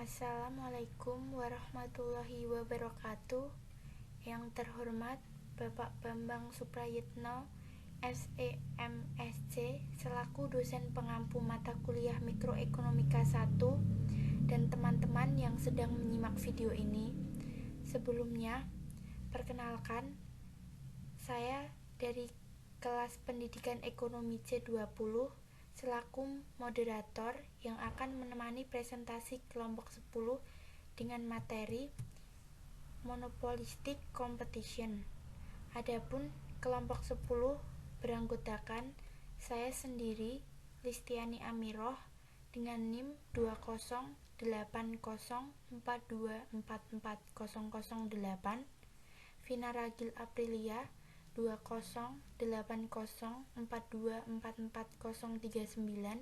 Assalamualaikum warahmatullahi wabarakatuh. Yang terhormat Bapak Bambang Suprayitno, SEMSC, selaku dosen pengampu mata kuliah Mikroekonomika 1 dan teman-teman yang sedang menyimak video ini. Sebelumnya, perkenalkan, saya dari kelas pendidikan ekonomi C20 selaku moderator yang akan menemani presentasi kelompok 10 dengan materi Monopolistic Competition. Adapun kelompok 10 beranggotakan saya sendiri, Listiani Amiroh, dengan NIM 20804244008, Vina Ragil Aprilia 20804244039,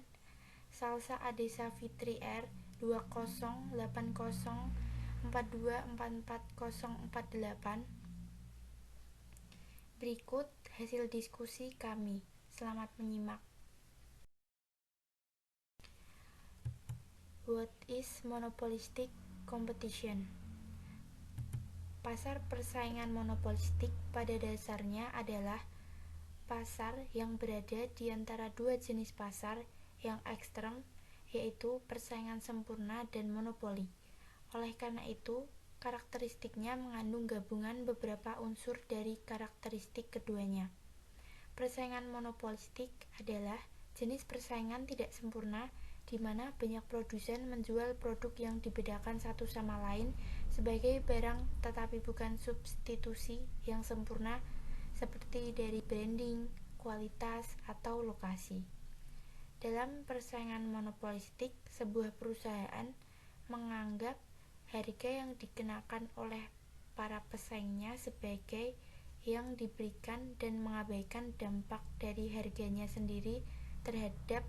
Salsa Adesa Fitri R 20804244048. Berikut hasil diskusi kami. Selamat menyimak. What is monopolistic competition? Pasar persaingan monopolistik pada dasarnya adalah pasar yang berada di antara dua jenis pasar yang ekstrem, yaitu persaingan sempurna dan monopoli. Oleh karena itu, karakteristiknya mengandung gabungan beberapa unsur dari karakteristik keduanya. Persaingan monopolistik adalah jenis persaingan tidak sempurna di mana banyak produsen menjual produk yang dibedakan satu sama lain sebagai barang tetapi bukan substitusi yang sempurna seperti dari branding, kualitas, atau lokasi. Dalam persaingan monopolistik, sebuah perusahaan menganggap harga yang dikenakan oleh para pesaingnya sebagai yang diberikan dan mengabaikan dampak dari harganya sendiri terhadap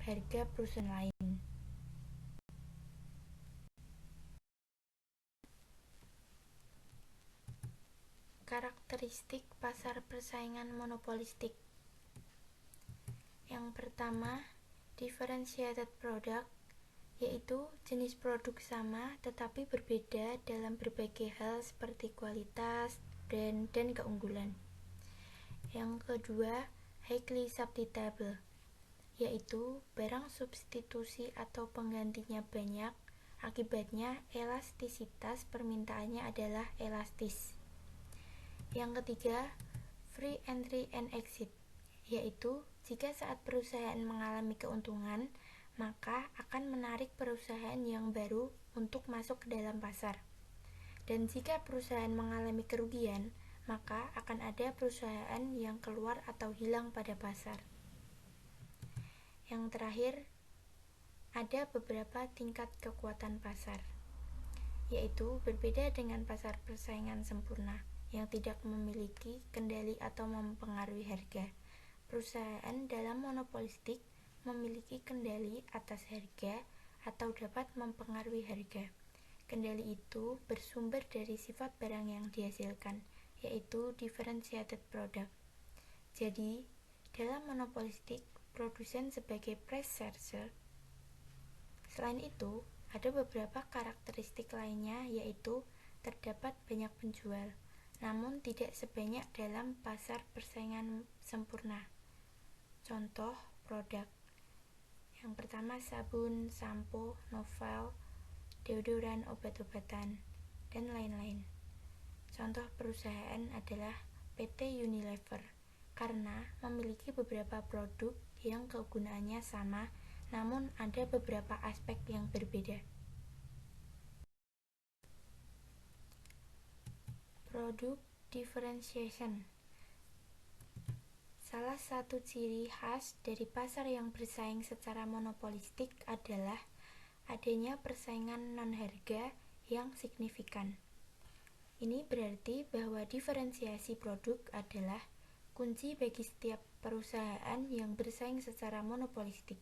harga perusahaan lain. Karakteristik pasar persaingan monopolistik. Yang pertama, differentiated product, yaitu jenis produk sama tetapi berbeda dalam berbagai hal seperti kualitas, brand, dan keunggulan. Yang kedua, highly substitutable, yaitu barang substitusi atau penggantinya banyak, akibatnya elastisitas permintaannya adalah elastis. Yang ketiga, free entry and exit, yaitu jika saat perusahaan mengalami keuntungan, maka akan menarik perusahaan yang baru untuk masuk ke dalam pasar. Dan jika perusahaan mengalami kerugian, maka akan ada perusahaan yang keluar atau hilang pada pasar. Yang terakhir, ada beberapa tingkat kekuatan pasar, yaitu berbeda dengan pasar persaingan sempurna yang tidak memiliki kendali atau mempengaruhi harga. Perusahaan dalam monopolistik memiliki kendali atas harga atau dapat mempengaruhi harga. Kendali itu bersumber dari sifat barang yang dihasilkan, yaitu differentiated product. Jadi, dalam monopolistik, produsen sebagai price searcher. Selain itu, ada beberapa karakteristik lainnya, yaitu terdapat banyak penjual, namun tidak sebanyak dalam pasar persaingan sempurna. Contoh produk. Yang pertama, sabun, sampo, novel, deodoran, obat-obatan, dan lain-lain. Contoh perusahaan adalah PT Unilever, karena memiliki beberapa produk yang kegunaannya sama, namun ada beberapa aspek yang berbeda. Product differentiation. Salah satu ciri khas dari pasar yang bersaing secara monopolistik adalah adanya persaingan non-harga yang signifikan. Ini berarti bahwa diferensiasi produk adalah kunci bagi setiap perusahaan yang bersaing secara monopolistik.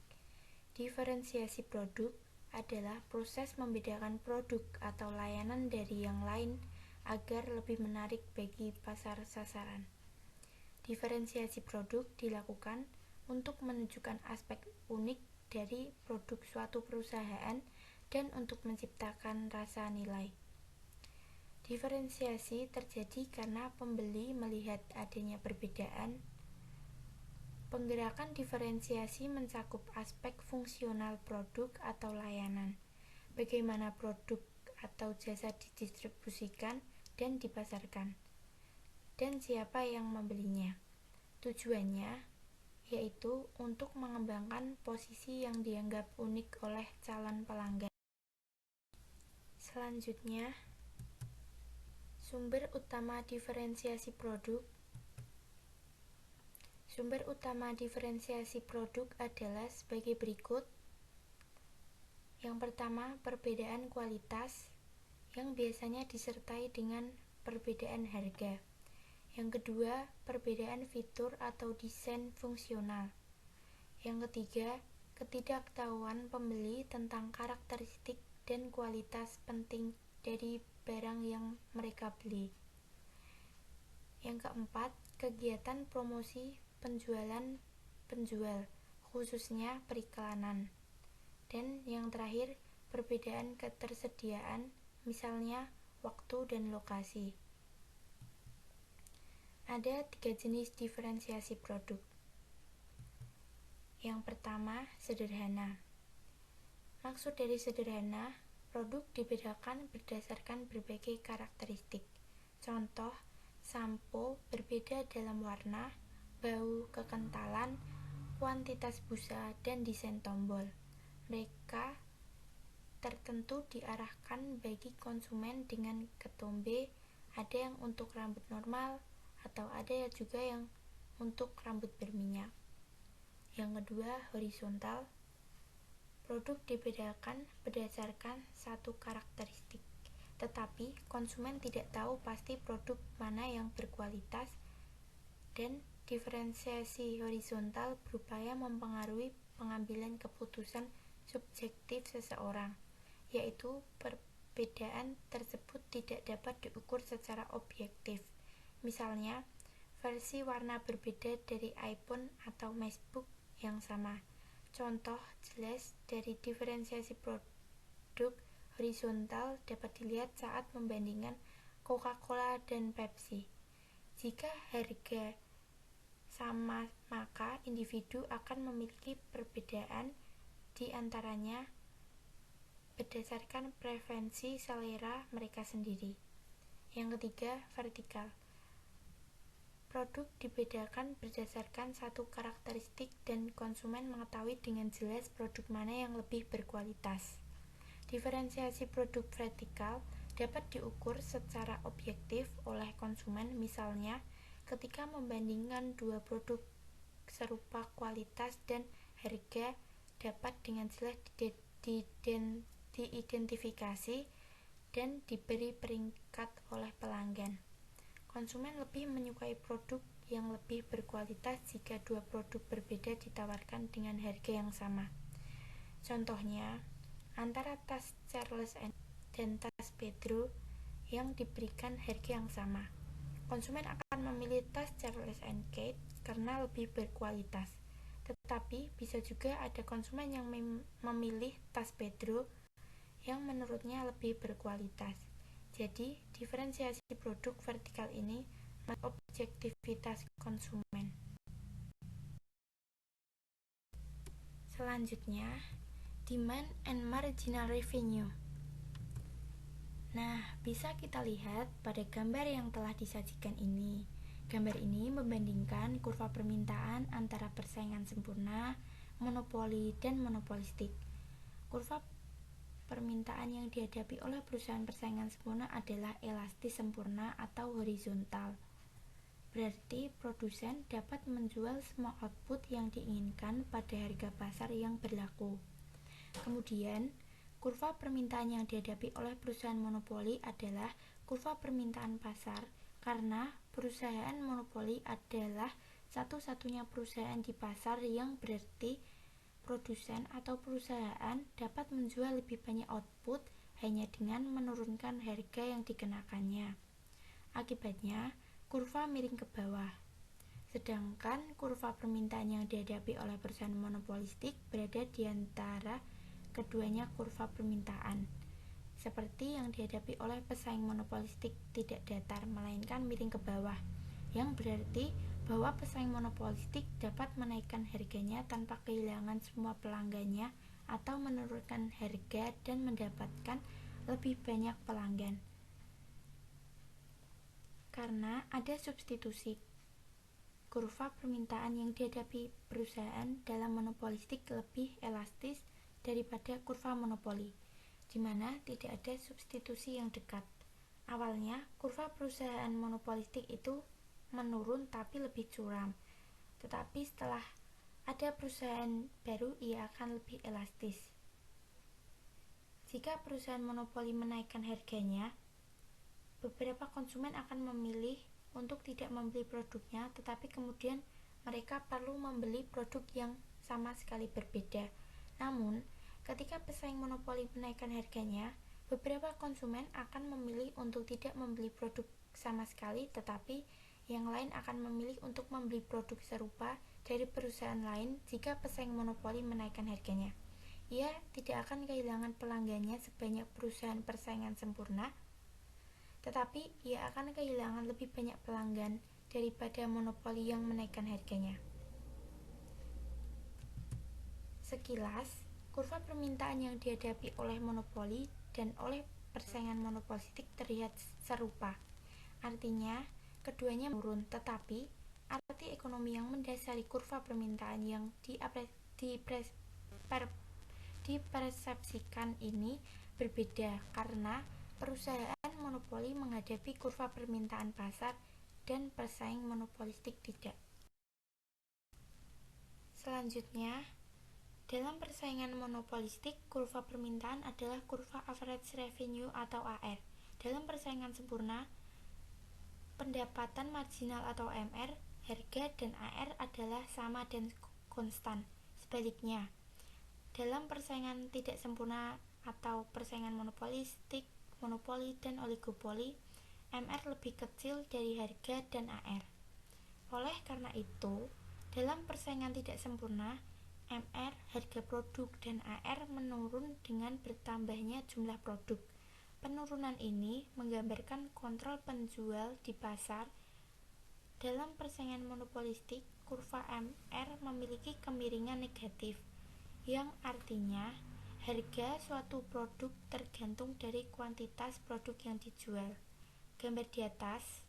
Diferensiasi produk adalah proses membedakan produk atau layanan dari yang lain agar lebih menarik bagi pasar sasaran. Diferensiasi produk dilakukan untuk menunjukkan aspek unik dari produk suatu perusahaan dan untuk menciptakan rasa nilai. Diferensiasi terjadi karena pembeli melihat adanya perbedaan. Penggerakan diferensiasi mencakup aspek fungsional produk atau layanan, bagaimana produk atau jasa didistribusikan dan dipasarkan, dan siapa yang membelinya. Tujuannya yaitu untuk mengembangkan posisi yang dianggap unik oleh calon pelanggan. Selanjutnya, sumber utama diferensiasi produk. Sumber utama diferensiasi produk adalah sebagai berikut. Yang pertama, perbedaan kualitas yang biasanya disertai dengan perbedaan harga. Yang kedua, perbedaan fitur atau desain fungsional. Yang ketiga, ketidaktahuan pembeli tentang karakteristik dan kualitas penting dari barang yang mereka beli. Yang keempat, kegiatan promosi penjual, khususnya periklanan. Dan yang terakhir, perbedaan ketersediaan, misalnya waktu dan lokasi. Ada 3 jenis diferensiasi produk. Yang pertama, sederhana. Maksud dari sederhana, produk dibedakan berdasarkan berbagai karakteristik. Contoh, sampo berbeda dalam warna, bau, kekentalan, kuantitas busa, dan desain tombol. Mereka tertentu diarahkan bagi konsumen dengan ketombe, ada yang untuk rambut normal, atau ada juga yang untuk rambut berminyak. Yang kedua, horizontal. Produk dibedakan berdasarkan satu karakteristik, tetapi konsumen tidak tahu pasti produk mana yang berkualitas, dan diferensiasi horizontal berupaya mempengaruhi pengambilan keputusan subjektif seseorang, yaitu perbedaan tersebut tidak dapat diukur secara objektif. Misalnya, versi warna berbeda dari iPhone atau MacBook yang sama. Contoh jelas dari diferensiasi produk horizontal dapat dilihat saat membandingkan Coca-Cola dan Pepsi. Jika harga sama, maka individu akan memiliki perbedaan di antaranya berdasarkan preferensi selera mereka sendiri. Yang ketiga, vertikal. Produk dibedakan berdasarkan satu karakteristik dan konsumen mengetahui dengan jelas produk mana yang lebih berkualitas. Diferensiasi produk vertikal dapat diukur secara objektif oleh konsumen, misalnya ketika membandingkan dua produk serupa kualitas dan harga dapat dengan jelas diidentifikasi dan diberi peringkat oleh pelanggan. Konsumen lebih menyukai produk yang lebih berkualitas jika dua produk berbeda ditawarkan dengan harga yang sama. Contohnya, antara tas Charles & dan tas Pedro yang diberikan harga yang sama. Konsumen akan memilih tas Charles & Keith karena lebih berkualitas. Tetapi bisa juga ada konsumen yang memilih tas Pedro yang menurutnya lebih berkualitas. Jadi, diferensiasi produk vertikal ini objektivitas konsumen. Selanjutnya, demand and marginal revenue. Nah, bisa kita lihat pada gambar yang telah disajikan ini. Gambar ini membandingkan kurva permintaan antara persaingan sempurna, monopoli, dan monopolistik. Kurva permintaan yang dihadapi oleh perusahaan persaingan sempurna adalah elastis sempurna atau horizontal. Berarti produsen dapat menjual semua output yang diinginkan pada harga pasar yang berlaku. Kemudian, kurva permintaan yang dihadapi oleh perusahaan monopoli adalah kurva permintaan pasar, karena perusahaan monopoli adalah satu-satunya perusahaan di pasar, yang berarti produsen atau perusahaan dapat menjual lebih banyak output hanya dengan menurunkan harga yang dikenakannya. Akibatnya, kurva miring ke bawah. Sedangkan kurva permintaan yang dihadapi oleh perusahaan monopolistik berada di antara keduanya kurva permintaan. Seperti yang dihadapi oleh pesaing monopolistik tidak datar, melainkan miring ke bawah, yang berarti bahwa pesaing monopolistik dapat menaikkan harganya tanpa kehilangan semua pelanggannya atau menurunkan harga dan mendapatkan lebih banyak pelanggan. Karena ada substitusi, kurva permintaan yang dihadapi perusahaan dalam monopolistik lebih elastis daripada kurva monopoli, di mana tidak ada substitusi yang dekat. Awalnya, kurva perusahaan monopolistik itu menurun tapi lebih curam, tetapi setelah ada perusahaan baru ia akan lebih elastis. Jika perusahaan monopoli menaikkan harganya, beberapa konsumen akan memilih untuk tidak membeli produknya, tetapi kemudian mereka perlu membeli produk yang sama sekali berbeda. Namun, ketika pesaing monopoli menaikkan harganya, beberapa konsumen akan memilih untuk tidak membeli produk sama sekali, tetapi yang lain akan memilih untuk membeli produk serupa dari perusahaan lain. Jika pesaing monopoli menaikkan harganya, ia tidak akan kehilangan pelanggannya sebanyak perusahaan persaingan sempurna, tetapi ia akan kehilangan lebih banyak pelanggan daripada monopoli yang menaikkan harganya. Sekilas, kurva permintaan yang dihadapi oleh monopoli dan oleh persaingan monopolistik terlihat serupa. Artinya, keduanya menurun, tetapi arti ekonomi yang mendasari kurva permintaan yang dipersepsikan ini berbeda karena perusahaan monopoli menghadapi kurva permintaan pasar dan pesaing monopolistik tidak. Selanjutnya, dalam persaingan monopolistik, kurva permintaan adalah kurva average revenue atau AR. Dalam persaingan sempurna, pendapatan marginal atau MR, harga dan AR adalah sama dan konstan. Sebaliknya, dalam persaingan tidak sempurna atau persaingan monopolistik, monopoli dan oligopoli, MR lebih kecil dari harga dan AR. Oleh karena itu, dalam persaingan tidak sempurna, MR, harga produk, dan AR menurun dengan bertambahnya jumlah produk. Penurunan ini menggambarkan kontrol penjual di pasar. Dalam persaingan monopolistik, kurva MR memiliki kemiringan negatif, yang artinya harga suatu produk tergantung dari kuantitas produk yang dijual. Gambar di atas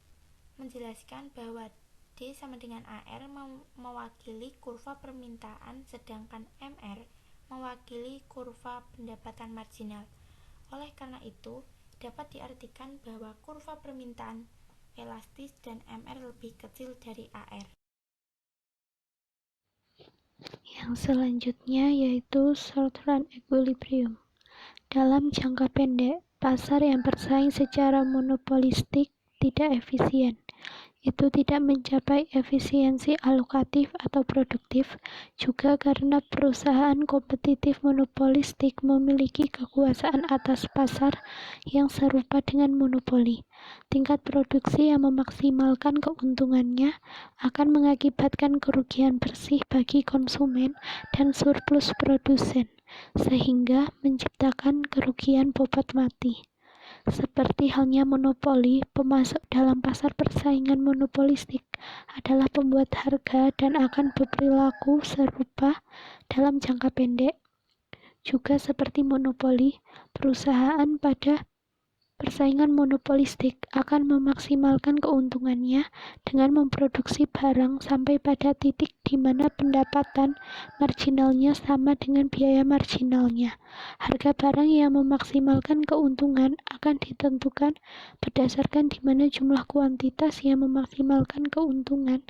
menjelaskan bahwa D sama dengan AR mewakili kurva permintaan, sedangkan MR mewakili kurva pendapatan marginal. Oleh karena itu, dapat diartikan bahwa kurva permintaan elastis dan MR lebih kecil dari AR. Yang selanjutnya yaitu short run equilibrium. Dalam jangka pendek, pasar yang bersaing secara monopolistik tidak efisien. Itu tidak mencapai efisiensi alokatif atau produktif, juga karena perusahaan kompetitif monopolistik memiliki kekuasaan atas pasar yang serupa dengan monopoli. Tingkat produksi yang memaksimalkan keuntungannya akan mengakibatkan kerugian bersih bagi konsumen dan surplus produsen, sehingga menciptakan kerugian bobot mati. Seperti halnya monopoli, pemasok dalam pasar persaingan monopolistik adalah pembuat harga dan akan berperilaku serupa dalam jangka pendek. Juga seperti monopoli, perusahaan pada persaingan monopolistik akan memaksimalkan keuntungannya dengan memproduksi barang sampai pada titik di mana pendapatan marginalnya sama dengan biaya marginalnya. Harga barang yang memaksimalkan keuntungan akan ditentukan berdasarkan di mana jumlah kuantitas yang memaksimalkan keuntungan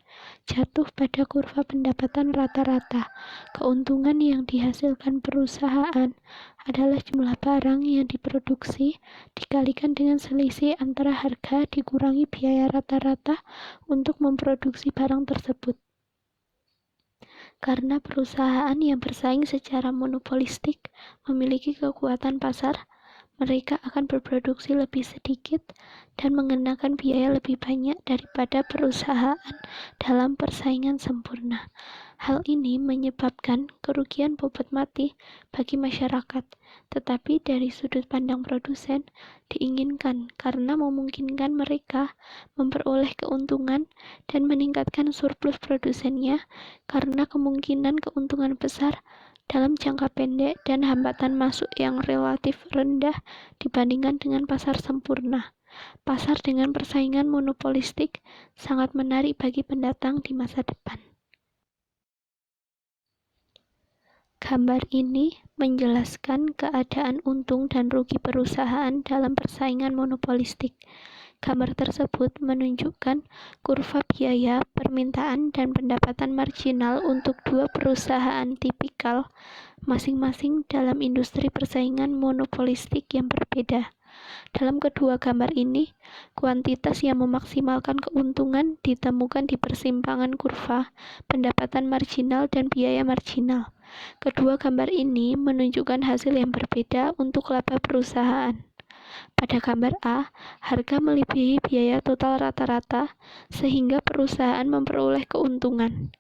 jatuh pada kurva pendapatan rata-rata. Keuntungan yang dihasilkan perusahaan adalah jumlah barang yang diproduksi dikalikan dengan selisih antara harga dikurangi biaya rata-rata untuk memproduksi barang tersebut. Karena perusahaan yang bersaing secara monopolistik memiliki kekuatan pasar, mereka akan berproduksi lebih sedikit dan mengenakan biaya lebih banyak daripada perusahaan dalam persaingan sempurna. Hal ini menyebabkan kerugian bobot mati bagi masyarakat, tetapi dari sudut pandang produsen diinginkan karena memungkinkan mereka memperoleh keuntungan dan meningkatkan surplus produsennya karena kemungkinan keuntungan besar dalam jangka pendek dan hambatan masuk yang relatif rendah dibandingkan dengan pasar sempurna. Pasar dengan persaingan monopolistik sangat menarik bagi pendatang di masa depan. Gambar ini menjelaskan keadaan untung dan rugi perusahaan dalam persaingan monopolistik. Gambar tersebut menunjukkan kurva biaya, permintaan, dan pendapatan marginal untuk dua perusahaan tipikal, masing-masing dalam industri persaingan monopolistik yang berbeda. Dalam kedua gambar ini, kuantitas yang memaksimalkan keuntungan ditemukan di persimpangan kurva, pendapatan marginal, dan biaya marginal. Kedua gambar ini menunjukkan hasil yang berbeda untuk laba perusahaan. Pada gambar A, harga melebihi biaya total rata-rata, sehingga perusahaan memperoleh keuntungan.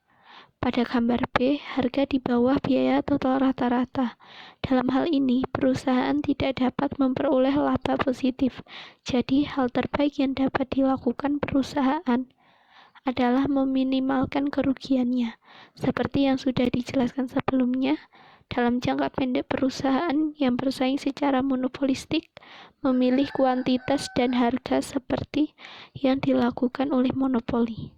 Pada gambar B, harga di bawah biaya total rata-rata. Dalam hal ini, perusahaan tidak dapat memperoleh laba positif. Jadi, hal terbaik yang dapat dilakukan perusahaan adalah meminimalkan kerugiannya. Seperti yang sudah dijelaskan sebelumnya, dalam jangka pendek perusahaan yang bersaing secara monopolistik memilih kuantitas dan harga seperti yang dilakukan oleh monopoli.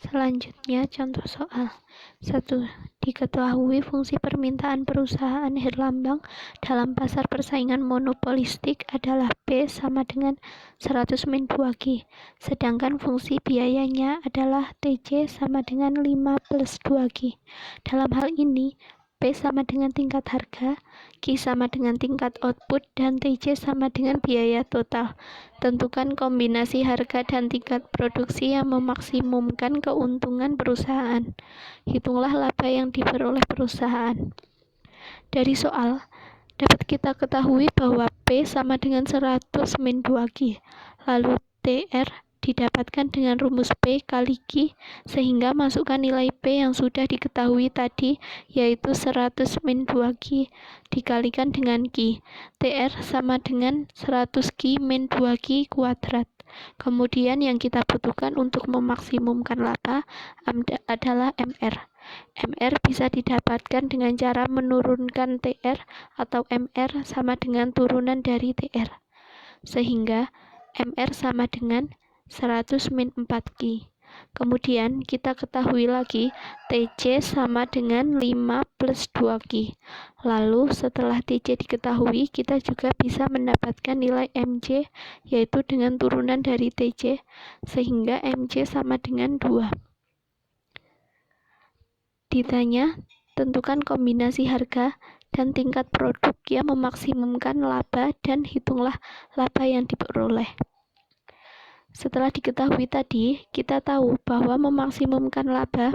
Selanjutnya, contoh soal 1. Diketahui fungsi permintaan perusahaan Herlambang dalam pasar persaingan monopolistik adalah P sama dengan 100 min 2G, sedangkan fungsi biayanya adalah TC sama dengan 5 plus 2G. Dalam hal ini, P sama dengan tingkat harga, Q sama dengan tingkat output, dan TC sama dengan biaya total. Tentukan kombinasi harga dan tingkat produksi yang memaksimumkan keuntungan perusahaan. Hitunglah laba yang diperoleh perusahaan. Dari soal, dapat kita ketahui bahwa P sama dengan 100 min 2Q. Lalu TR didapatkan dengan rumus P kali Q, sehingga masukkan nilai P yang sudah diketahui tadi, yaitu 100 min 2Q dikalikan dengan Q. TR sama dengan 100Q min 2Q kuadrat. Kemudian yang kita butuhkan untuk memaksimumkan laba adalah MR. MR bisa didapatkan dengan cara menurunkan TR atau MR sama dengan turunan dari TR. Sehingga MR sama dengan 100 min 4Q. Kemudian kita ketahui lagi TC sama dengan 5 plus 2Q. Lalu setelah TC diketahui, kita juga bisa mendapatkan nilai MC, yaitu dengan turunan dari TC, sehingga MC sama dengan 2. Ditanya, tentukan kombinasi harga dan tingkat produk yang memaksimumkan laba dan hitunglah laba yang diperoleh. Setelah diketahui tadi, kita tahu bahwa memaksimumkan laba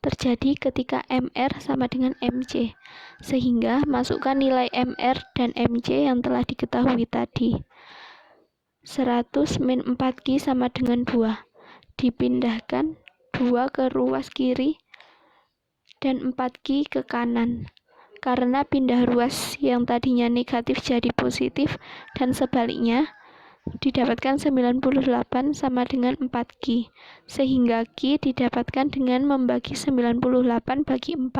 terjadi ketika MR sama dengan MC, sehingga masukkan nilai MR dan MC yang telah diketahui tadi. 100 min 4Q sama dengan 2. Dipindahkan 2 ke ruas kiri dan 4Q ke kanan. Karena pindah ruas yang tadinya negatif jadi positif dan sebaliknya, didapatkan 98 sama dengan 4Q, sehingga Q didapatkan dengan membagi 98 bagi 4,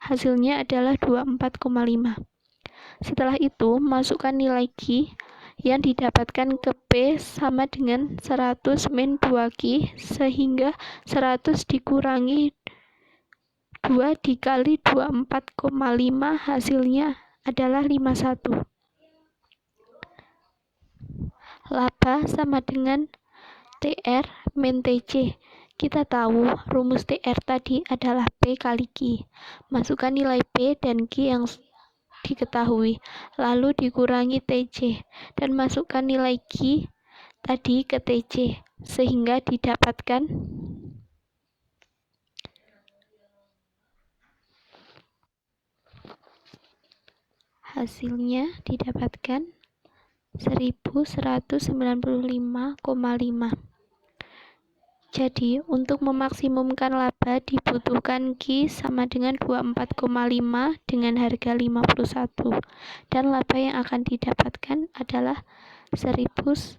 hasilnya adalah 24,5. Setelah itu, masukkan nilai Q yang didapatkan ke P sama dengan 100 min 2Q, sehingga 100 dikurangi 2 dikali 24,5, hasilnya adalah 51. Laba sama dengan TR min TC. Kita tahu rumus TR tadi adalah P kali Q. Masukkan nilai P dan Q yang diketahui, lalu dikurangi TC, dan masukkan nilai Q tadi ke TC. sehingga hasilnya didapatkan 1195,5. Jadi, untuk memaksimumkan laba dibutuhkan Q sama dengan 24,5 dengan harga 51. Dan laba yang akan didapatkan adalah 1195,5.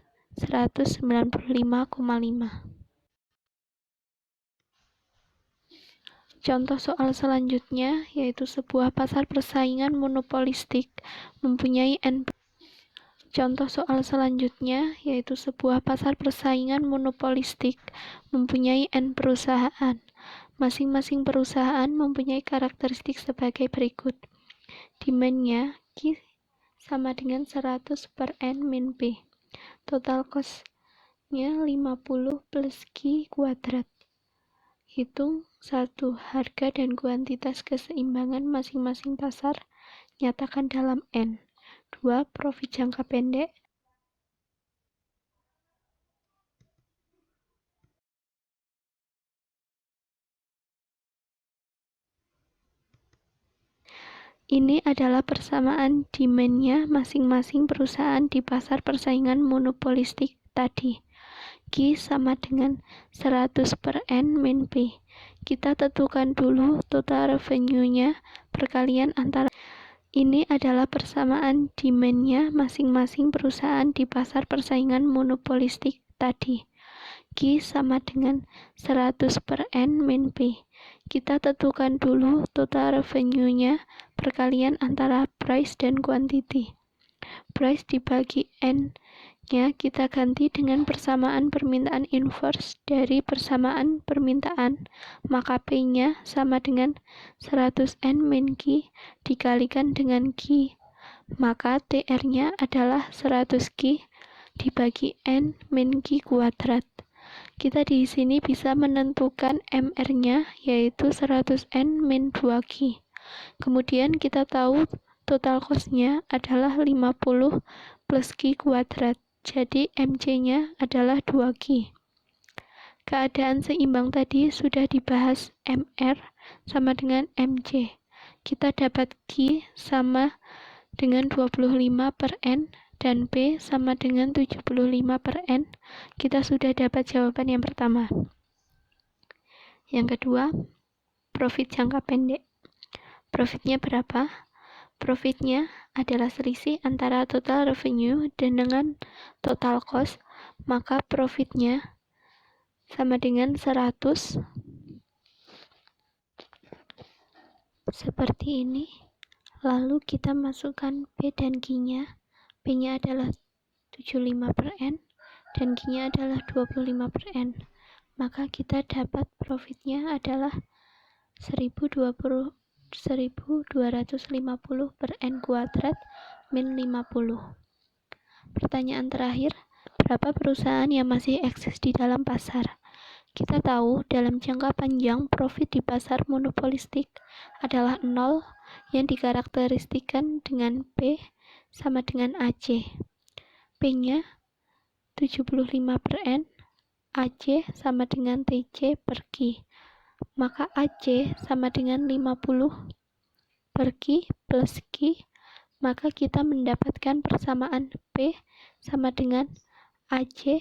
Contoh soal selanjutnya yaitu sebuah pasar persaingan monopolistik mempunyai N perusahaan. Masing-masing perusahaan mempunyai karakteristik sebagai berikut. Demand-nya Q sama dengan 100 per N min P. Total cost-nya 50 plus Q kuadrat. Hitung 1. Harga dan kuantitas keseimbangan masing-masing pasar. Nyatakan dalam N. 2. Profit jangka pendek. Ini adalah persamaan demand-nya masing-masing perusahaan di pasar persaingan monopolistik tadi. Q sama dengan 100 per N min P. Kita tentukan dulu total revenue-nya perkalian antara. Ini adalah persamaan demand-nya masing-masing perusahaan di pasar persaingan monopolistik tadi. Q sama dengan 100 per N min P. Kita tentukan dulu total revenue-nya perkalian antara price dan quantity. Price dibagi N-nya kita ganti dengan persamaan permintaan inverse dari persamaan permintaan, maka P-nya sama dengan 100 N min Q dikalikan dengan Q, maka TR-nya adalah 100 Q dibagi N min Q kuadrat. Kita di sini bisa menentukan MR-nya yaitu 100 N min 2Q. Kemudian kita tahu total cost-nya adalah 50 plus Q kuadrat. Jadi MC-nya adalah 2Q. Keadaan seimbang tadi sudah dibahas. MR sama dengan MC. Kita dapat Q sama dengan 25 per N dan P sama dengan 75 per N. Kita sudah dapat jawaban yang pertama. Yang kedua, profit jangka pendek. Profitnya berapa? Profitnya adalah selisih antara total revenue dan dengan total cost, maka profitnya sama dengan 100. Seperti ini. Lalu kita masukkan P dan Q-nya. P-nya adalah 75 per N dan Q-nya adalah 25 per N. Maka kita dapat profitnya adalah 1250 per N kuadrat min 50. Pertanyaan terakhir, berapa perusahaan yang masih eksis di dalam pasar? Kita tahu dalam jangka panjang profit di pasar monopolistik adalah 0 yang dikarakteristikkan dengan P sama dengan AC. P-nya 75 per N, AC sama dengan TC per Q. Maka AC sama dengan 50 per Q plus Q, maka kita mendapatkan persamaan P sama dengan AC.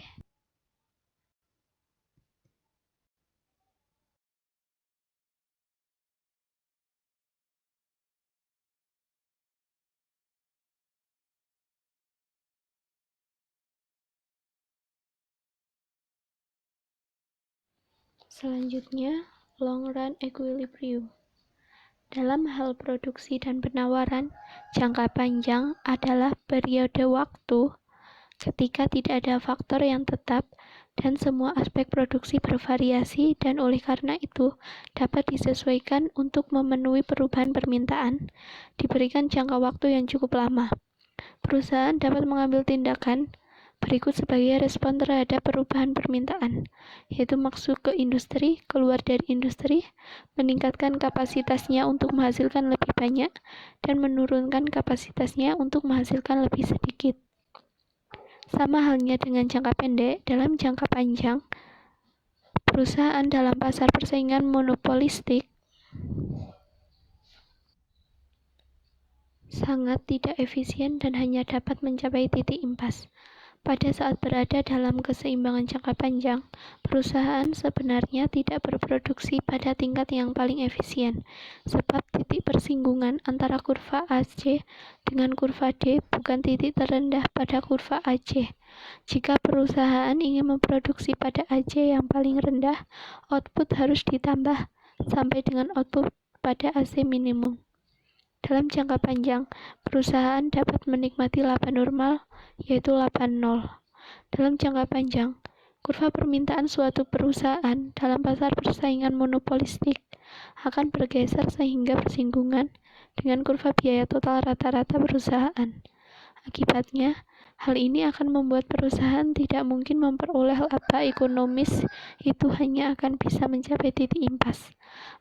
Selanjutnya, long run equilibrium. Dalam hal produksi dan penawaran, jangka panjang adalah periode waktu ketika tidak ada faktor yang tetap dan semua aspek produksi bervariasi dan oleh karena itu dapat disesuaikan untuk memenuhi perubahan permintaan, diberikan jangka waktu yang cukup lama. Perusahaan dapat mengambil tindakan berikut sebagai respon terhadap perubahan permintaan, yaitu masuk ke industri, keluar dari industri, meningkatkan kapasitasnya untuk menghasilkan lebih banyak, dan menurunkan kapasitasnya untuk menghasilkan lebih sedikit. Sama halnya dengan jangka pendek, dalam jangka panjang, perusahaan dalam pasar persaingan monopolistik sangat tidak efisien dan hanya dapat mencapai titik impas. Pada saat berada dalam keseimbangan jangka panjang, perusahaan sebenarnya tidak berproduksi pada tingkat yang paling efisien, sebab titik persinggungan antara kurva AC dengan kurva D bukan titik terendah pada kurva AC. Jika perusahaan ingin memproduksi pada AC yang paling rendah, output harus ditambah sampai dengan output pada AC minimum. Dalam jangka panjang, perusahaan dapat menikmati laba normal, yaitu laba nol. Dalam jangka panjang, kurva permintaan suatu perusahaan dalam pasar persaingan monopolistik akan bergeser sehingga bersinggungan dengan kurva biaya total rata-rata perusahaan. Akibatnya, hal ini akan membuat perusahaan tidak mungkin memperoleh laba ekonomis, itu hanya akan bisa mencapai titik impas.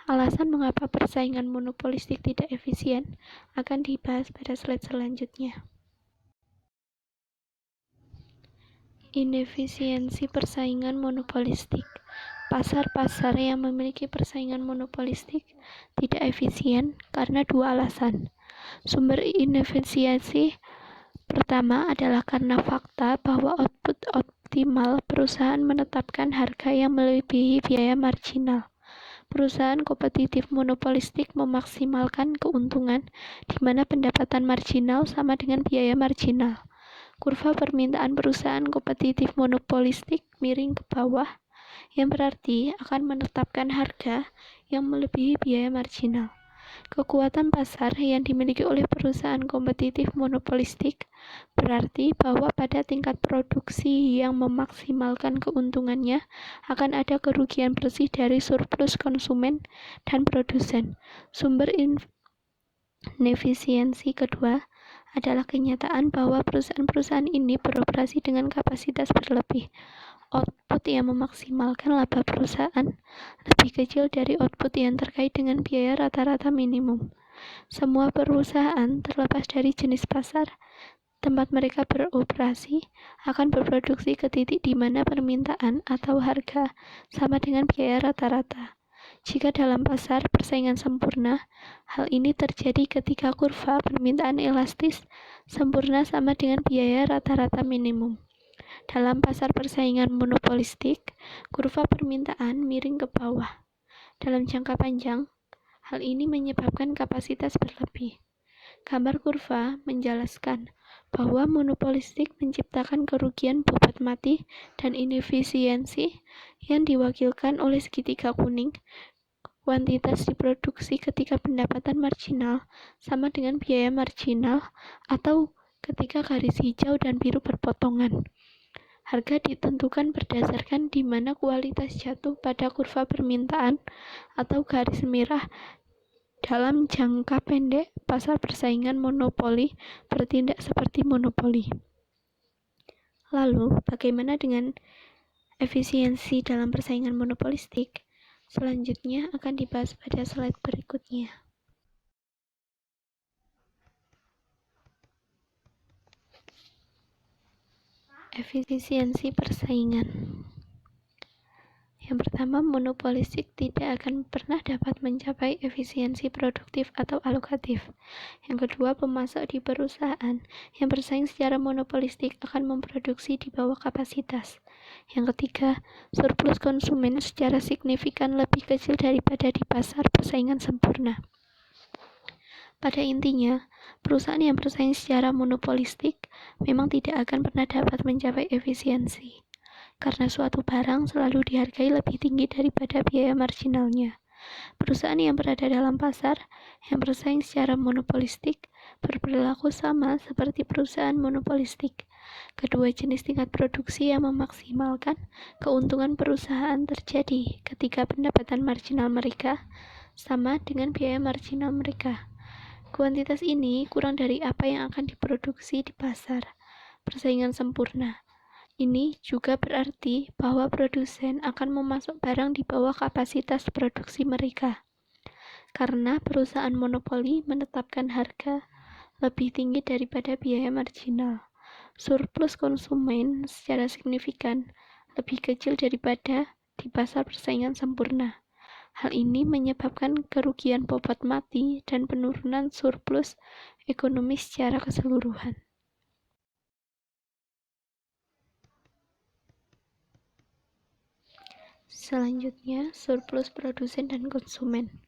Alasan mengapa persaingan monopolistik tidak efisien akan dibahas pada slide selanjutnya. Inefisiensi persaingan monopolistik. Pasar-pasar yang memiliki persaingan monopolistik tidak efisien karena dua alasan. Sumber inefisiensi pertama adalah karena fakta bahwa output optimal perusahaan menetapkan harga yang melebihi biaya marginal. Perusahaan kompetitif monopolistik memaksimalkan keuntungan, di mana pendapatan marginal sama dengan biaya marginal. Kurva permintaan perusahaan kompetitif monopolistik miring ke bawah, yang berarti akan menetapkan harga yang melebihi biaya marginal. Kekuatan pasar yang dimiliki oleh perusahaan kompetitif monopolistik berarti bahwa pada tingkat produksi yang memaksimalkan keuntungannya akan ada kerugian bersih dari surplus konsumen dan produsen. Sumber inefisiensi kedua adalah kenyataan bahwa perusahaan-perusahaan ini beroperasi dengan kapasitas berlebih. Output yang memaksimalkan laba perusahaan lebih kecil dari output yang terkait dengan biaya rata-rata minimum. Semua perusahaan, terlepas dari jenis pasar tempat mereka beroperasi, akan berproduksi ke titik di mana permintaan atau harga sama dengan biaya rata-rata. Jika dalam pasar persaingan sempurna, hal ini terjadi ketika kurva permintaan elastis sempurna sama dengan biaya rata-rata minimum. Dalam pasar persaingan monopolistik, kurva permintaan miring ke bawah. Dalam jangka panjang, hal ini menyebabkan kapasitas berlebih. Gambar kurva menjelaskan bahwa monopolistik menciptakan kerugian bobot mati dan inefisiensi yang diwakilkan oleh segitiga kuning. Kuantitas diproduksi ketika pendapatan marginal sama dengan biaya marginal, atau ketika garis hijau dan biru berpotongan. Harga ditentukan berdasarkan di mana kualitas jatuh pada kurva permintaan atau garis merah. Dalam jangka pendek, pasar persaingan monopoli bertindak seperti monopoli. Lalu, bagaimana dengan efisiensi dalam persaingan monopolistik? Selanjutnya akan dibahas pada slide berikutnya. Efisiensi persaingan. Yang pertama, monopolistik tidak akan pernah dapat mencapai efisiensi produktif atau alokatif. Yang kedua, pemasok di perusahaan yang bersaing secara monopolistik akan memproduksi di bawah kapasitas. Yang ketiga, surplus konsumen secara signifikan lebih kecil daripada di pasar persaingan sempurna. Pada intinya, perusahaan yang bersaing secara monopolistik memang tidak akan pernah dapat mencapai efisiensi, karena suatu barang selalu dihargai lebih tinggi daripada biaya marginalnya. Perusahaan yang berada dalam pasar yang bersaing secara monopolistik berperilaku sama seperti perusahaan monopolistik. Kedua jenis tingkat produksi yang memaksimalkan keuntungan perusahaan terjadi ketika pendapatan marginal mereka sama dengan biaya marginal mereka. Kuantitas ini kurang dari apa yang akan diproduksi di pasar persaingan sempurna. Ini juga berarti bahwa produsen akan memasok barang di bawah kapasitas produksi mereka, karena perusahaan monopoli menetapkan harga lebih tinggi daripada biaya marginal. surplus konsumen secara signifikan lebih kecil daripada di pasar persaingan sempurna. Hal ini menyebabkan kerugian bobot mati dan penurunan surplus ekonomi secara keseluruhan. Selanjutnya, surplus produsen dan konsumen.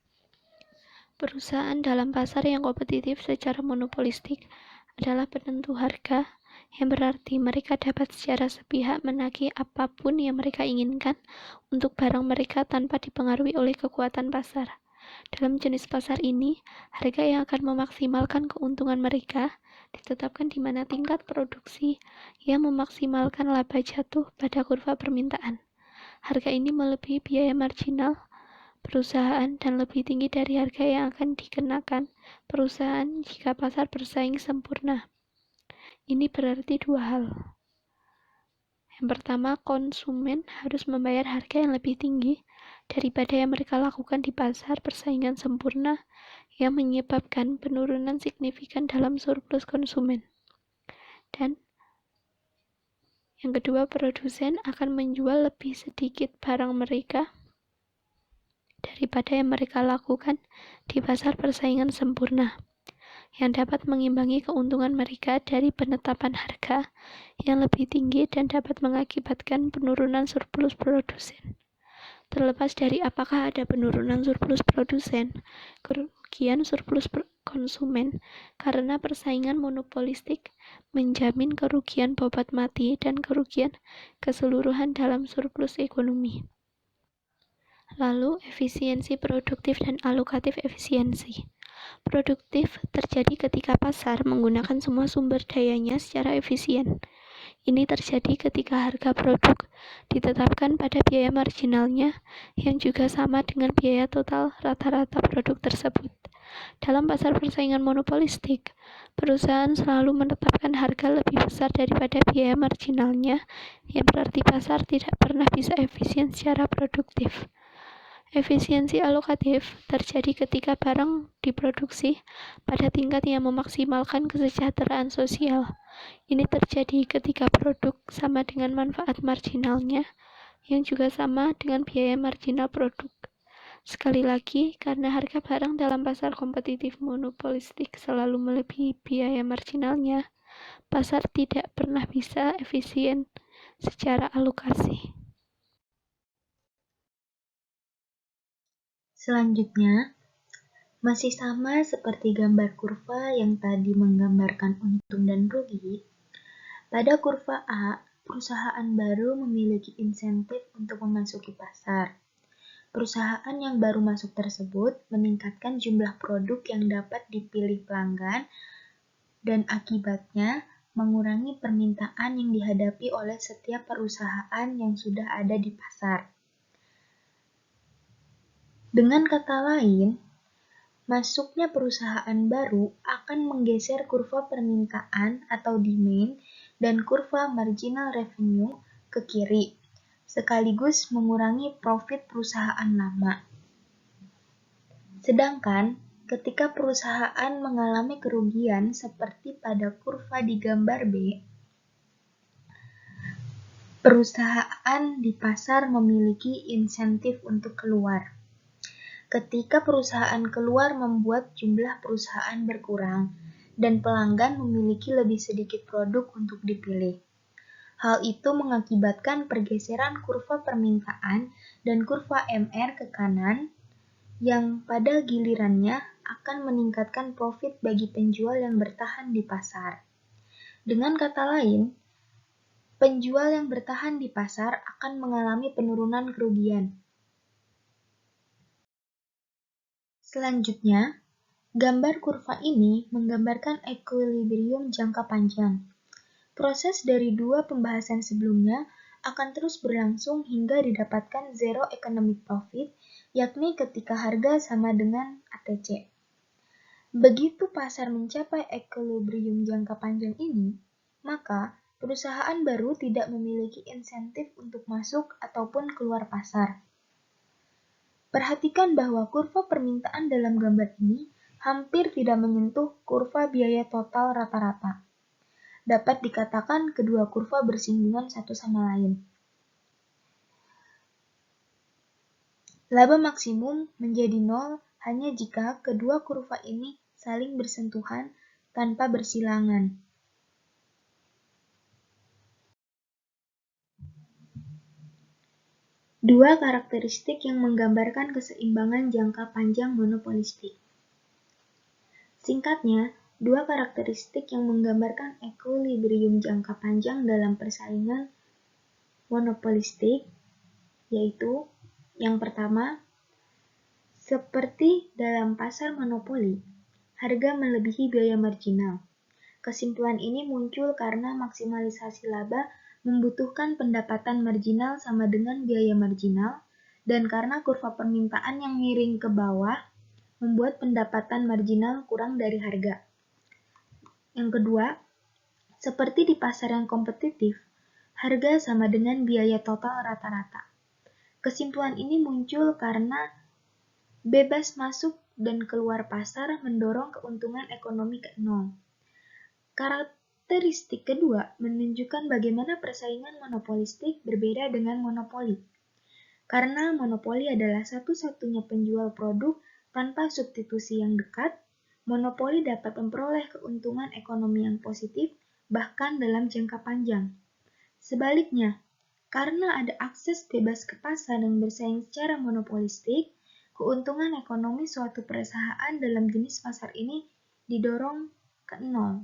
Perusahaan dalam pasar yang kompetitif secara monopolistik adalah penentu harga, yang berarti mereka dapat secara sepihak menagih apapun yang mereka inginkan untuk barang mereka tanpa dipengaruhi oleh kekuatan pasar. Dalam jenis pasar ini, harga yang akan memaksimalkan keuntungan mereka ditetapkan di mana tingkat produksi yang memaksimalkan laba jatuh pada kurva permintaan. Harga ini melebihi biaya marginal perusahaan dan lebih tinggi dari harga yang akan dikenakan perusahaan jika pasar bersaing sempurna. Ini berarti dua hal. Yang pertama, konsumen harus membayar harga yang lebih tinggi daripada yang mereka lakukan di pasar persaingan sempurna yang menyebabkan penurunan signifikan dalam surplus konsumen. Dan yang kedua, produsen akan menjual lebih sedikit barang mereka daripada yang mereka lakukan di pasar persaingan sempurna, yang dapat mengimbangi keuntungan mereka dari penetapan harga yang lebih tinggi dan dapat mengakibatkan penurunan surplus produsen. Terlepas dari apakah ada penurunan surplus produsen, kerugian surplus konsumen karena persaingan monopolistik menjamin kerugian bobot mati dan kerugian keseluruhan dalam surplus ekonomi. Lalu, efisiensi produktif dan alokatif efisiensi. Produktif terjadi ketika pasar menggunakan semua sumber dayanya secara efisien. Ini terjadi ketika harga produk ditetapkan pada biaya marginalnya yang juga sama dengan biaya total rata-rata produk tersebut. Dalam pasar persaingan monopolistik, perusahaan selalu menetapkan harga lebih besar daripada biaya marginalnya, yang berarti pasar tidak pernah bisa efisien secara produktif. Efisiensi alokatif terjadi ketika barang diproduksi pada tingkat yang memaksimalkan kesejahteraan sosial. Ini terjadi ketika produk sama dengan manfaat marginalnya, yang juga sama dengan biaya marginal produk. Sekali lagi, karena harga barang dalam pasar kompetitif monopolistik selalu melebihi biaya marginalnya, pasar tidak pernah bisa efisien secara alokasi. Selanjutnya, masih sama seperti gambar kurva yang tadi menggambarkan untung dan rugi, pada kurva A, perusahaan baru memiliki insentif untuk memasuki pasar. Perusahaan yang baru masuk tersebut meningkatkan jumlah produk yang dapat dipilih pelanggan dan akibatnya mengurangi permintaan yang dihadapi oleh setiap perusahaan yang sudah ada di pasar. Dengan kata lain, masuknya perusahaan baru akan menggeser kurva permintaan atau demand dan kurva marginal revenue ke kiri, sekaligus mengurangi profit perusahaan lama. Sedangkan ketika perusahaan mengalami kerugian seperti pada kurva di gambar B, perusahaan di pasar memiliki insentif untuk keluar. Ketika perusahaan keluar membuat jumlah perusahaan berkurang dan pelanggan memiliki lebih sedikit produk untuk dipilih. Hal itu mengakibatkan pergeseran kurva permintaan dan kurva MR ke kanan yang pada gilirannya akan meningkatkan profit bagi penjual yang bertahan di pasar. Dengan kata lain, penjual yang bertahan di pasar akan mengalami penurunan kerugian. Selanjutnya, gambar kurva ini menggambarkan equilibrium jangka panjang. Proses dari dua pembahasan sebelumnya akan terus berlangsung hingga didapatkan zero economic profit, yakni ketika harga sama dengan ATC. Begitu pasar mencapai equilibrium jangka panjang ini, maka perusahaan baru tidak memiliki insentif untuk masuk ataupun keluar pasar. Perhatikan bahwa kurva permintaan dalam gambar ini hampir tidak menyentuh kurva biaya total rata-rata. dapat dikatakan kedua kurva bersinggungan satu sama lain. Laba maksimum menjadi nol hanya jika kedua kurva ini saling bersentuhan tanpa bersilangan. Dua karakteristik yang menggambarkan keseimbangan jangka panjang monopolistik. Singkatnya, dua karakteristik yang menggambarkan equilibrium jangka panjang dalam persaingan monopolistik, yaitu yang pertama, seperti dalam pasar monopoli, harga melebihi biaya marginal. Kesimpulan ini muncul karena maksimalisasi laba membutuhkan pendapatan marginal sama dengan biaya marginal, dan karena kurva permintaan yang miring ke bawah membuat pendapatan marginal kurang dari harga. Yang kedua, seperti di pasar yang kompetitif, harga sama dengan biaya total rata-rata. Kesimpulan ini muncul karena bebas masuk dan keluar pasar mendorong keuntungan ekonomi ke nol. Karakteristik kedua menunjukkan bagaimana persaingan monopolistik berbeda dengan monopoli. Karena monopoli adalah satu-satunya penjual produk tanpa substitusi yang dekat, monopoli dapat memperoleh keuntungan ekonomi yang positif bahkan dalam jangka panjang. Sebaliknya, karena ada akses bebas ke pasar yang bersaing secara monopolistik, keuntungan ekonomi suatu perusahaan dalam jenis pasar ini didorong ke nol.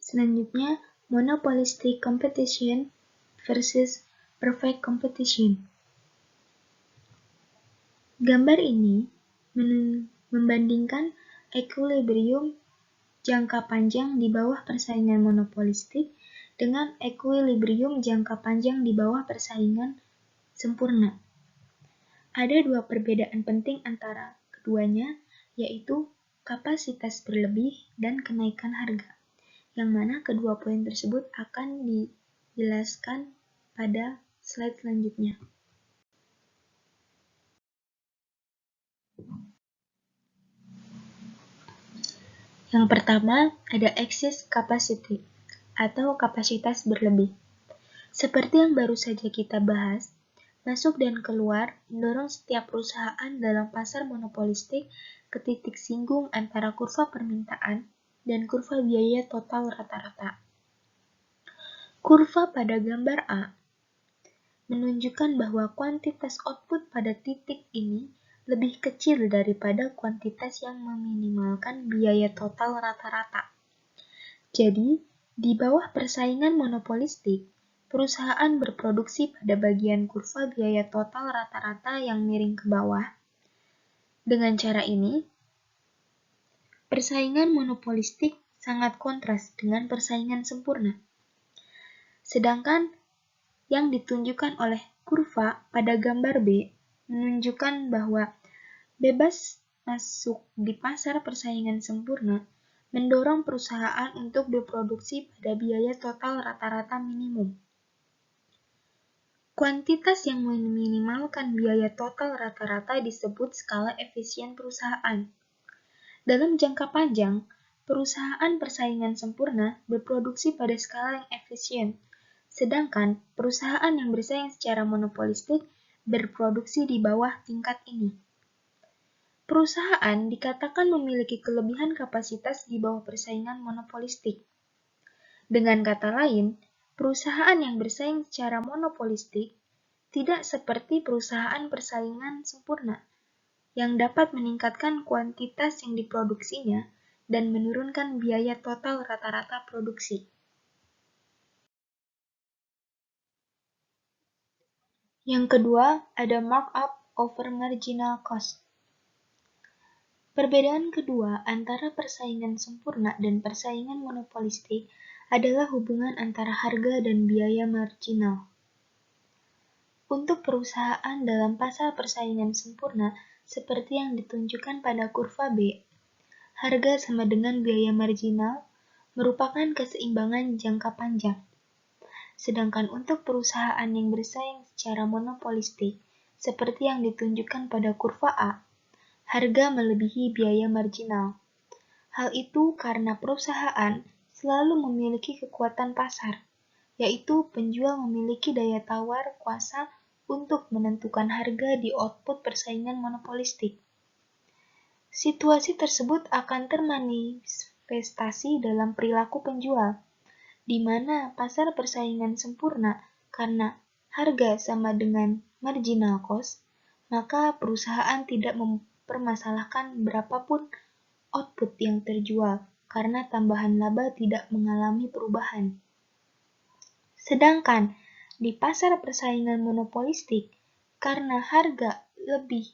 Selanjutnya, monopolistic competition versus perfect competition. Gambar ini membandingkan equilibrium jangka panjang di bawah persaingan monopolistik dengan equilibrium jangka panjang di bawah persaingan sempurna. Ada dua perbedaan penting antara keduanya, yaitu kapasitas berlebih dan kenaikan harga, yang mana kedua poin tersebut akan dijelaskan pada slide selanjutnya. Yang pertama, ada excess capacity atau kapasitas berlebih. Seperti yang baru saja kita bahas, masuk dan keluar mendorong setiap perusahaan dalam pasar monopolistik ke titik singgung antara kurva permintaan dan kurva biaya total rata-rata. Kurva pada gambar A menunjukkan bahwa kuantitas output pada titik ini lebih kecil daripada kuantitas yang meminimalkan biaya total rata-rata. Jadi, di bawah persaingan monopolistik, perusahaan berproduksi pada bagian kurva biaya total rata-rata yang miring ke bawah. Dengan cara ini, persaingan monopolistik sangat kontras dengan persaingan sempurna. Sedangkan yang ditunjukkan oleh kurva pada gambar B menunjukkan bahwa bebas masuk di pasar persaingan sempurna mendorong perusahaan untuk berproduksi pada biaya total rata-rata minimum. Kuantitas yang meminimalkan biaya total rata-rata disebut skala efisien perusahaan. Dalam jangka panjang, perusahaan persaingan sempurna berproduksi pada skala yang efisien, sedangkan perusahaan yang bersaing secara monopolistik berproduksi di bawah tingkat ini. Perusahaan dikatakan memiliki kelebihan kapasitas di bawah persaingan monopolistik. Dengan kata lain, perusahaan yang bersaing secara monopolistik tidak seperti perusahaan persaingan sempurna, yang dapat meningkatkan kuantitas yang diproduksinya dan menurunkan biaya total rata-rata produksi. Yang kedua, ada markup over marginal cost. Perbedaan kedua antara persaingan sempurna dan persaingan monopolistik adalah hubungan antara harga dan biaya marginal. Untuk perusahaan dalam pasar persaingan sempurna, seperti yang ditunjukkan pada kurva B, harga sama dengan biaya marginal merupakan keseimbangan jangka panjang. Sedangkan untuk perusahaan yang bersaing secara monopolistik, seperti yang ditunjukkan pada kurva A, harga melebihi biaya marginal. Hal itu karena perusahaan selalu memiliki kekuatan pasar, yaitu penjual memiliki daya tawar kuasa untuk menentukan harga di output persaingan monopolistik. Situasi tersebut akan termanifestasi dalam perilaku penjual, di mana pasar persaingan sempurna karena harga sama dengan marginal cost, maka perusahaan tidak mempermasalahkan berapapun output yang terjual karena tambahan laba tidak mengalami perubahan. Sedangkan di pasar persaingan monopolistik, karena harga lebih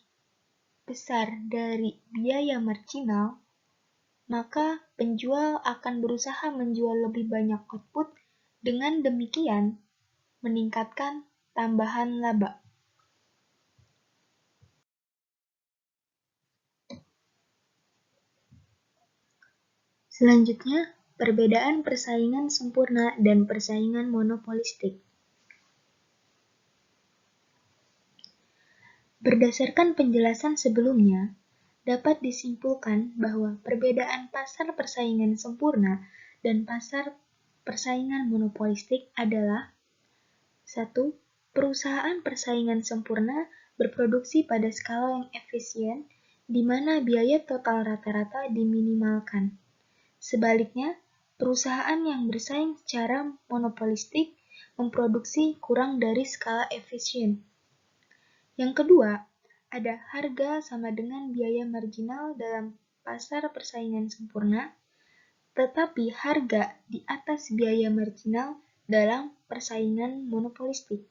besar dari biaya marginal, maka penjual akan berusaha menjual lebih banyak output, dengan demikian meningkatkan tambahan laba. Selanjutnya, perbedaan persaingan sempurna dan persaingan monopolistik. Berdasarkan penjelasan sebelumnya, dapat disimpulkan bahwa perbedaan pasar persaingan sempurna dan pasar persaingan monopolistik adalah 1. Perusahaan persaingan sempurna berproduksi pada skala yang efisien, di mana biaya total rata-rata diminimalkan. Sebaliknya, perusahaan yang bersaing secara monopolistik memproduksi kurang dari skala efisien. Yang kedua, ada harga sama dengan biaya marginal dalam pasar persaingan sempurna, tetapi harga di atas biaya marginal dalam persaingan monopolistik.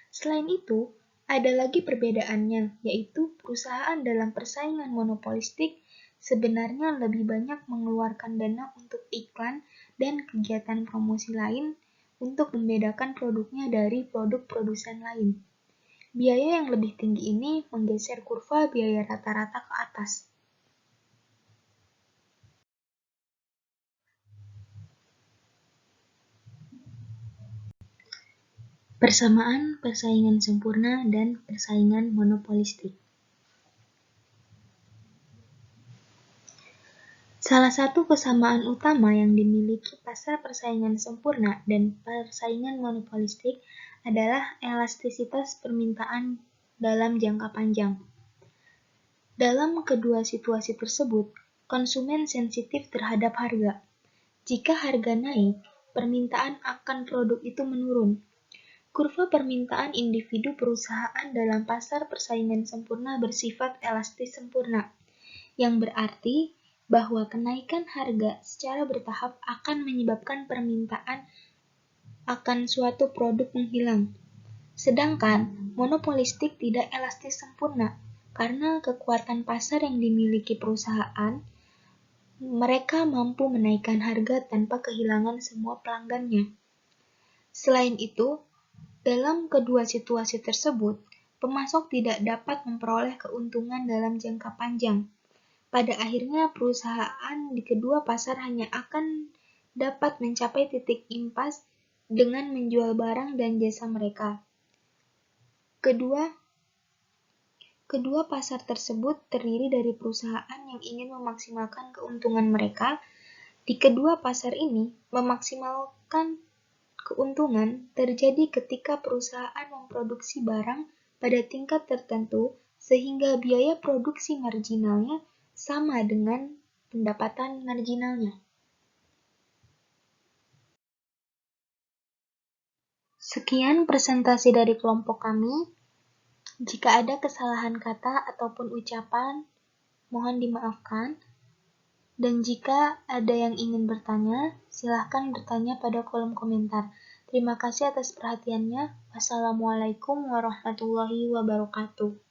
Selain itu, ada lagi perbedaannya, yaitu perusahaan dalam persaingan monopolistik sebenarnya lebih banyak mengeluarkan dana untuk iklan dan kegiatan promosi lain untuk membedakan produknya dari produk produsen lain. Biaya yang lebih tinggi ini menggeser kurva biaya rata-rata ke atas. Persamaan persaingan sempurna dan persaingan monopolistik. Salah satu kesamaan utama yang dimiliki pasar persaingan sempurna dan persaingan monopolistik adalah elastisitas permintaan dalam jangka panjang. Dalam kedua situasi tersebut, konsumen sensitif terhadap harga. Jika harga naik, permintaan akan produk itu menurun. Kurva permintaan individu perusahaan dalam pasar persaingan sempurna bersifat elastis sempurna, yang berarti bahwa kenaikan harga secara bertahap akan menyebabkan permintaan akan suatu produk menghilang. Sedangkan monopolistik tidak elastis sempurna, karena kekuatan pasar yang dimiliki perusahaan, mereka mampu menaikkan harga tanpa kehilangan semua pelanggannya. Selain itu, dalam kedua situasi tersebut, pemasok tidak dapat memperoleh keuntungan dalam jangka panjang. Pada akhirnya, perusahaan di kedua pasar hanya akan dapat mencapai titik impas dengan menjual barang dan jasa mereka. Kedua pasar tersebut terdiri dari perusahaan yang ingin memaksimalkan keuntungan mereka. Di kedua pasar ini, memaksimalkan keuntungan terjadi ketika perusahaan memproduksi barang pada tingkat tertentu sehingga biaya produksi marginalnya sama dengan pendapatan marginalnya. Sekian presentasi dari kelompok kami. Jika ada kesalahan kata ataupun ucapan, mohon dimaafkan. Dan jika ada yang ingin bertanya, silahkan bertanya pada kolom komentar. Terima kasih atas perhatiannya. Wassalamualaikum warahmatullahi wabarakatuh.